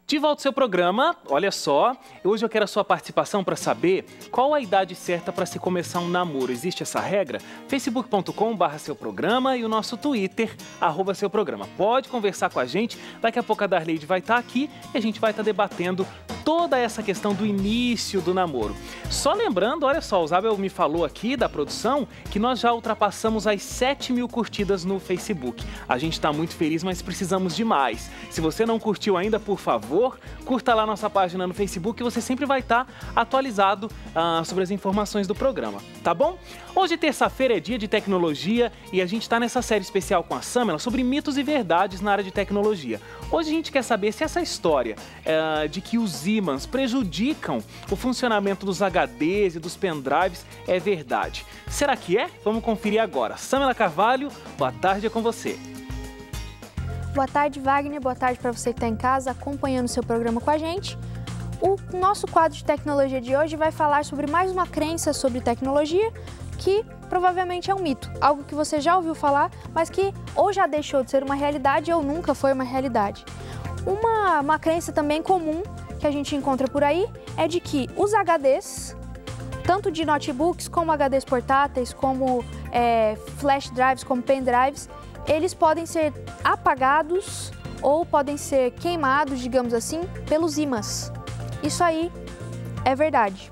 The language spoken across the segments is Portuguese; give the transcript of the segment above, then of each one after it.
De volta ao seu programa, olha só, hoje eu quero a sua participação para saber qual a idade certa para se começar um namoro. Existe essa regra? facebook.com/seuprograma e o nosso Twitter, @seuprograma. Pode conversar com a gente, daqui a pouco a Darleide vai estar aqui e a gente vai estar debatendo toda essa questão do início do namoro. Só lembrando, olha só, o Zabel me falou aqui da produção que nós já ultrapassamos as 7.000 curtidas no Facebook. A gente está muito feliz, mas precisamos de mais. Se você não curtiu ainda, por favor, curta lá nossa página no Facebook e você sempre vai estar atualizado sobre as informações do programa, tá bom? Hoje, terça-feira, é dia de tecnologia e a gente está nessa série especial com a Samela sobre mitos e verdades na área de tecnologia. Hoje a gente quer saber se essa história de que os ímãs prejudicam o funcionamento dos HDs e dos pendrives é verdade. Será que é? Vamos conferir agora. Samela Carvalho, boa tarde, é com você. Boa tarde, Wagner. Boa tarde para você que está em casa acompanhando o seu programa com a gente. O nosso quadro de tecnologia de hoje vai falar sobre mais uma crença sobre tecnologia que provavelmente é um mito, algo que você já ouviu falar, mas que ou já deixou de ser uma realidade ou nunca foi uma realidade. Uma crença também comum que a gente encontra por aí é de que os HDs, tanto de notebooks como HDs portáteis, como flash drives, como pendrives, eles podem ser apagados ou podem ser queimados, digamos assim, pelos ímãs. Isso aí é verdade.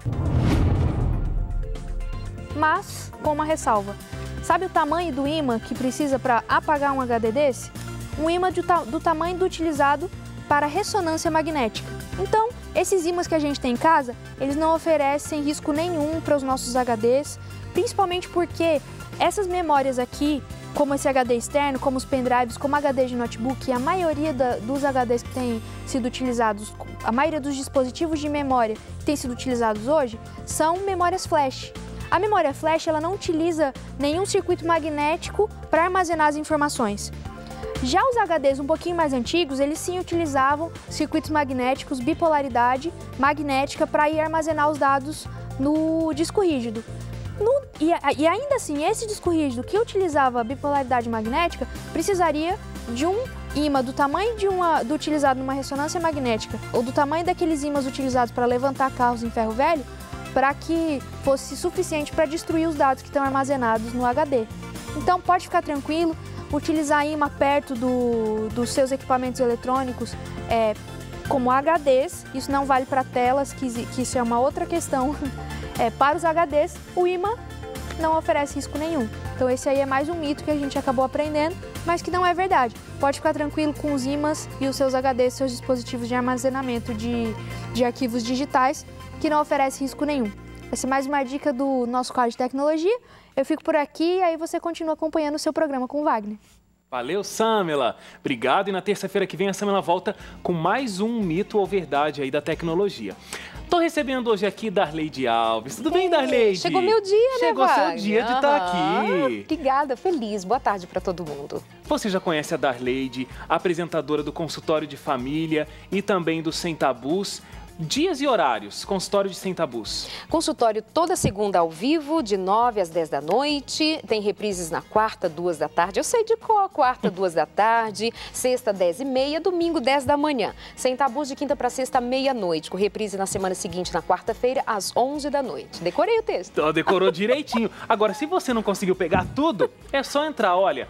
Mas com uma ressalva. Sabe o tamanho do ímã que precisa para apagar um HD desse? Um ímã do tamanho do utilizado para ressonância magnética. Então, esses ímãs que a gente tem em casa, eles não oferecem risco nenhum para os nossos HDs, principalmente porque essas memórias aqui, como esse HD externo, como os pendrives, como HD de notebook, e a maioria dos HDs que têm sido utilizados, a maioria dos dispositivos de memória que têm sido utilizados hoje, são memórias flash. A memória flash, ela não utiliza nenhum circuito magnético para armazenar as informações. Já os HDs um pouquinho mais antigos, eles sim utilizavam circuitos magnéticos, bipolaridade magnética para ir armazenar os dados no disco rígido. E ainda assim, esse disco rígido que utilizava bipolaridade magnética precisaria de um ímã do tamanho do utilizado numa ressonância magnética ou do tamanho daqueles ímãs utilizados para levantar carros em ferro velho para que fosse suficiente para destruir os dados que estão armazenados no HD. Então pode ficar tranquilo, utilizar ímã perto dos seus equipamentos eletrônicos como HDs, isso não vale para telas, que isso é uma outra questão. Para os HDs, o ímã não oferece risco nenhum. Então esse aí é mais um mito que a gente acabou aprendendo, mas que não é verdade. Pode ficar tranquilo com os ímãs e os seus HDs, seus dispositivos de armazenamento de arquivos digitais, que não oferece risco nenhum. Essa é mais uma dica do nosso quadro de tecnologia. Eu fico por aqui e aí você continua acompanhando o seu programa com o Wagner. Valeu, Samela. Obrigado. E na terça-feira que vem a Samela volta com mais um mito ou verdade aí da tecnologia. Tô recebendo hoje aqui Darleide Alves. Tudo bem, Darleide? Chegou meu dia, Chegou né, seu Wagner? dia de estar aqui. Obrigada, feliz. Boa tarde para todo mundo. Você já conhece a Darleide, apresentadora do Consultório de Família e também do Sem Tabus. Dias e horários, consultório de Sem Tabus. Consultório toda segunda ao vivo, de 9 às 10 da noite. Tem reprises na quarta, 2 da tarde. Eu sei de qual, quarta, 2 da tarde. Sexta, 10h30. Domingo, 10 da manhã. Sem Tabus de quinta para sexta, meia-noite. Com reprise na semana seguinte, na quarta-feira, às 11 da noite. Decorei o texto. Decorou direitinho. Agora, se você não conseguiu pegar tudo, é só entrar, olha,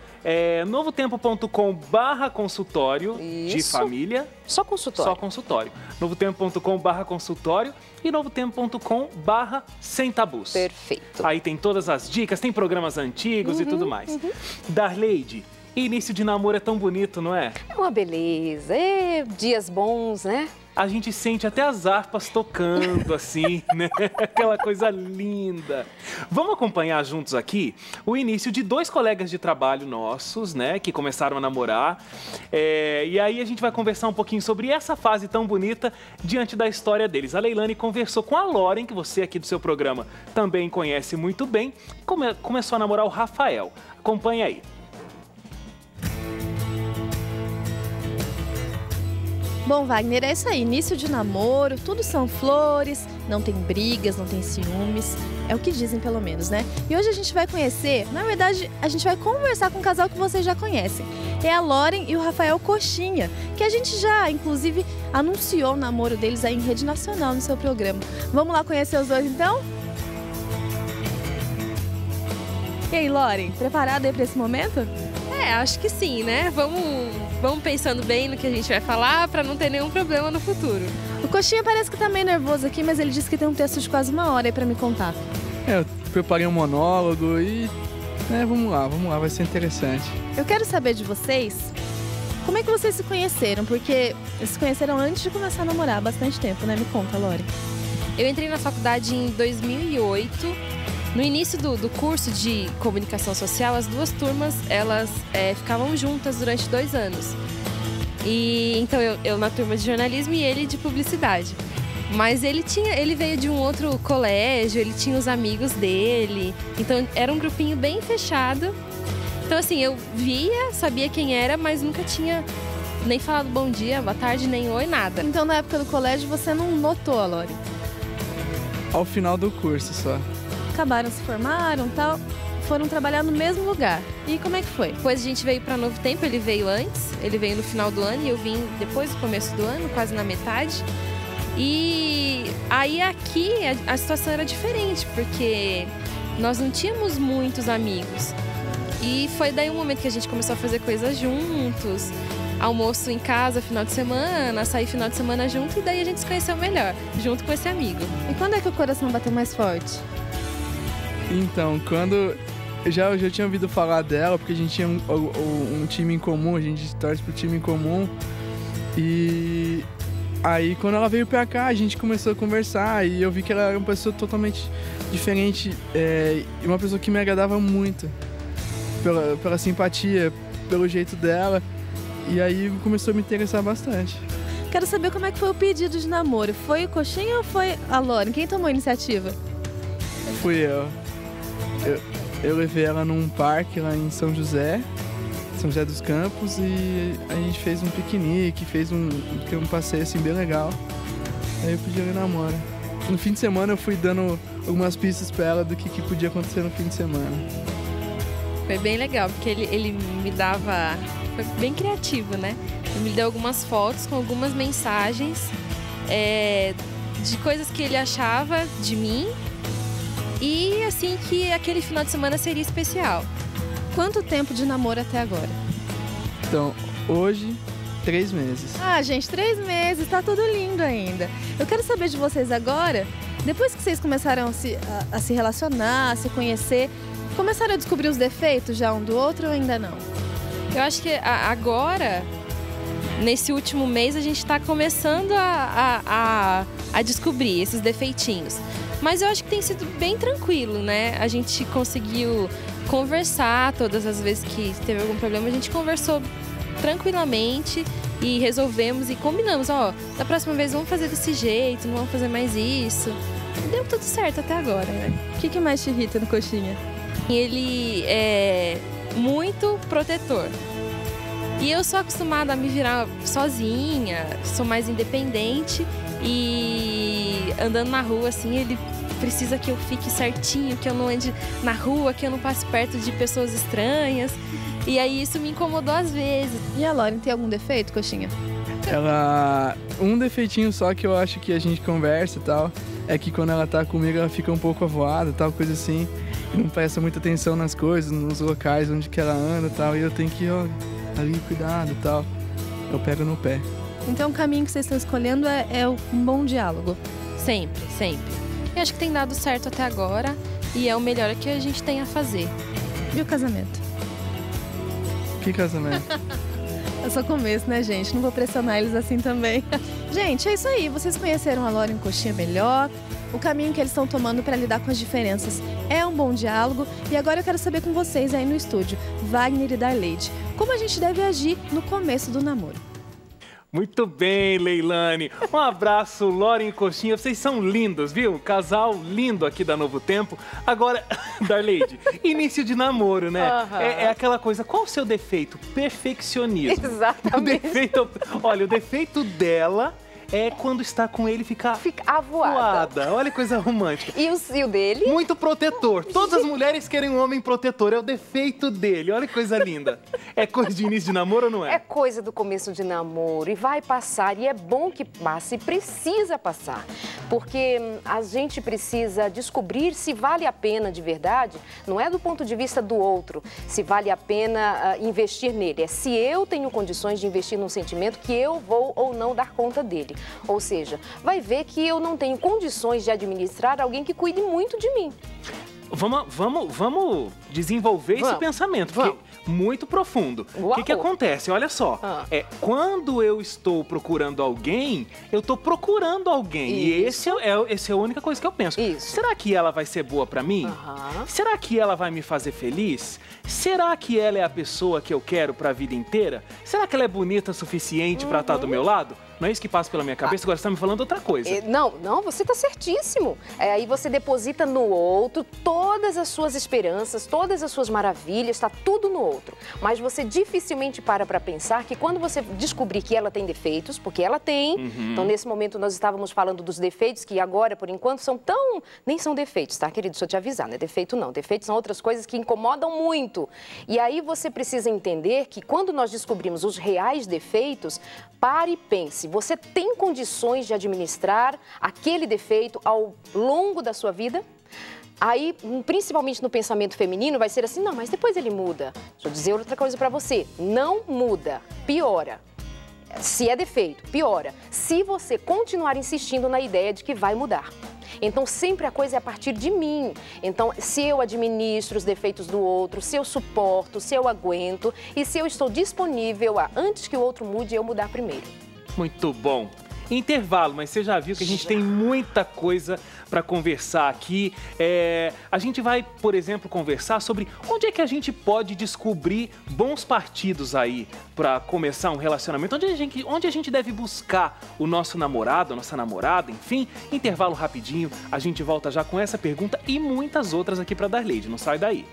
novotempo.com/consultório de família. Só consultório. Só consultório. novotempo.com/consultório e novotempo.com/sem tabus. Perfeito. Aí tem todas as dicas, tem programas antigos e tudo mais. Darleide, início de namoro é tão bonito, não é? É uma beleza. Dias bons, né? A gente sente até as harpas tocando, assim, né? Aquela coisa linda. Vamos acompanhar juntos aqui o início de 2 colegas de trabalho nossos, né? Que começaram a namorar. E aí a gente vai conversar um pouquinho sobre essa fase tão bonita diante da história deles. A Leilane conversou com a Lauren, que você aqui do seu programa também conhece muito bem. Começou a namorar o Rafael. Acompanha aí. Bom, Wagner, é isso aí. Início de namoro, tudo são flores, não tem brigas, não tem ciúmes. É o que dizem, pelo menos, né? E hoje a gente vai conhecer, na verdade, a gente vai conversar com um casal que vocês já conhecem. É a Loren e o Rafael Coxinha, que a gente já, inclusive, anunciou o namoro deles aí em rede nacional no seu programa. Vamos lá conhecer os dois, então? E aí, Loren, preparada aí para esse momento? Acho que sim, né? Vamos pensando bem no que a gente vai falar para não ter nenhum problema no futuro. O Coxinha parece que tá meio nervoso aqui, mas ele disse que tem um texto de quase 1 hora aí para me contar. Eu preparei um monólogo e... vamos lá, vai ser interessante. Eu quero saber de vocês, como é que vocês se conheceram? Porque eles se conheceram antes de começar a namorar há bastante tempo, né? Me conta, Loren. Eu entrei na faculdade em 2008. No início do curso de comunicação social, as duas turmas, elas ficavam juntas durante 2 anos. E então eu na turma de jornalismo e ele de publicidade. Mas ele veio de um outro colégio, ele tinha os amigos dele. Então era um grupinho bem fechado. Então assim, eu via, sabia quem era, mas nunca tinha nem falado bom dia, boa tarde, nem oi, nada. Então na época do colégio você não notou a Loren? Ao final do curso só. Acabaram, se formaram e tal, foram trabalhar no mesmo lugar. E como é que foi? Depois a gente veio para Novo Tempo, ele veio antes, ele veio no final do ano e eu vim depois do começo do ano, quase na metade. E aí aqui a situação era diferente, porque nós não tínhamos muitos amigos. E foi daí um momento que a gente começou a fazer coisas juntos, almoço em casa, final de semana, sair final de semana junto, e daí a gente se conheceu melhor, junto com esse amigo. E quando é que o coração bateu mais forte? Então, quando eu já tinha ouvido falar dela, porque a gente tinha um time em comum, a gente torce pro time em comum. E aí, quando ela veio pra cá, a gente começou a conversar e eu vi que ela era uma pessoa totalmente diferente e uma pessoa que me agradava muito pela simpatia, pelo jeito dela. E aí começou a me interessar bastante. Quero saber como é que foi o pedido de namoro. Foi o Coxinha ou foi a Loren? Quem tomou a iniciativa? Fui eu. Eu levei ela num parque lá em São José dos Campos, e a gente fez um piquenique, fez um passeio assim bem legal. Aí eu pedi ela em namoro. No fim de semana eu fui dando algumas pistas pra ela do que podia acontecer no fim de semana. Foi bem legal, porque ele me dava... Foi bem criativo, né? Ele me deu algumas fotos com algumas mensagens de coisas que ele achava de mim, e assim que aquele final de semana seria especial. Quanto tempo de namoro até agora? Então, hoje, 3 meses. Ah, gente, 3 meses, tá tudo lindo ainda. Eu quero saber de vocês agora, depois que vocês começaram a se relacionar, a se conhecer, começaram a descobrir os defeitos já um do outro ou ainda não? Eu acho que agora, nesse último mês, a gente está começando a descobrir esses defeitinhos. Mas eu acho que tem sido bem tranquilo, né? A gente conseguiu conversar todas as vezes que teve algum problema, a gente conversou tranquilamente e resolvemos e combinamos, da próxima vez vamos fazer desse jeito, não vamos fazer mais isso. Deu tudo certo até agora, né? O que mais te irrita no Coxinha? Ele é muito protetor. E eu sou acostumada a me virar sozinha, sou mais independente, e andando na rua, assim, ele precisa que eu fique certinho, que eu não ande na rua, que eu não passe perto de pessoas estranhas. E aí isso me incomodou às vezes. E a Loren tem algum defeito, Coxinha? Ela... Um defeitinho só que eu acho que a gente conversa e tal, é que quando ela tá comigo ela fica um pouco avoada, tal, coisa assim. E não presta muita atenção nas coisas, nos locais onde que ela anda e tal. E eu tenho que, ali, cuidado e tal. Eu pego no pé. Então o caminho que vocês estão escolhendo é um bom diálogo? Sempre, sempre. Eu acho que tem dado certo até agora e é o melhor que a gente tem a fazer. E o casamento? Que casamento? É só começo, né, gente? Não vou pressionar eles assim também. Gente, é isso aí. Vocês conheceram a Loren e o Coxinha melhor. O caminho que eles estão tomando para lidar com as diferenças é um bom diálogo. E agora eu quero saber com vocês aí no estúdio, Wagner e Darleide, como a gente deve agir no começo do namoro. Muito bem, Leilane. Um abraço, Loren e Coxinha. Vocês são lindos, viu? Casal lindo aqui da Novo Tempo. Agora, Darleide, início de namoro, né? É aquela coisa, qual o seu defeito? Perfeccionismo. Exatamente. Olha, o defeito dela é quando está com ele fica avoada. Olha que coisa romântica. E o dele? Muito protetor. Todas as mulheres querem um homem protetor. É o defeito dele. Olha que coisa linda. É coisa de início de namoro ou não é? É coisa do começo de namoro e vai passar. E é bom que passe, precisa passar. Porque a gente precisa descobrir se vale a pena de verdade. Não é do ponto de vista do outro, se vale a pena investir nele. É se eu tenho condições de investir num sentimento que eu vou ou não dar conta dele. Ou seja, vai ver que eu não tenho condições de administrar alguém que cuide muito de mim. Vamos desenvolver esse pensamento, porque é muito profundo. O que acontece? Olha só, quando eu estou procurando alguém, eu estou procurando alguém. Isso. E essa é a única coisa que eu penso. Isso. Será que ela vai ser boa pra mim? Será que ela vai me fazer feliz? Será que ela é a pessoa que eu quero pra vida inteira? Será que ela é bonita o suficiente pra estar do meu lado? Não é isso que passa pela minha cabeça, agora você está me falando outra coisa. Não, você está certíssimo. Aí você deposita no outro todas as suas esperanças, todas as suas maravilhas, está tudo no outro. Mas você dificilmente para pensar que quando você descobrir que ela tem defeitos, porque ela tem, então nesse momento nós estávamos falando dos defeitos que agora, por enquanto, nem são defeitos, tá, querido? Deixa eu te avisar, não é defeito não. Defeitos são outras coisas que incomodam muito. E aí você precisa entender que quando nós descobrimos os reais defeitos, pare e pense. Você tem condições de administrar aquele defeito ao longo da sua vida? Aí, principalmente no pensamento feminino, vai ser assim, não, mas depois ele muda. Deixa eu dizer outra coisa pra você, não muda, piora. Se é defeito, piora. Se você continuar insistindo na ideia de que vai mudar. Então, sempre a coisa é a partir de mim. Então, se eu administro os defeitos do outro, se eu suporto, se eu aguento e se eu estou disponível antes que o outro mude, eu mudar primeiro. Muito bom. Intervalo, mas você já viu que a gente tem muita coisa para conversar aqui. A gente vai, por exemplo, conversar sobre onde é que a gente pode descobrir bons partidos aí para começar um relacionamento. Onde a gente deve buscar o nosso namorado, a nossa namorada, enfim. Intervalo rapidinho, a gente volta já com essa pergunta e muitas outras aqui para Darleide. Não sai daí.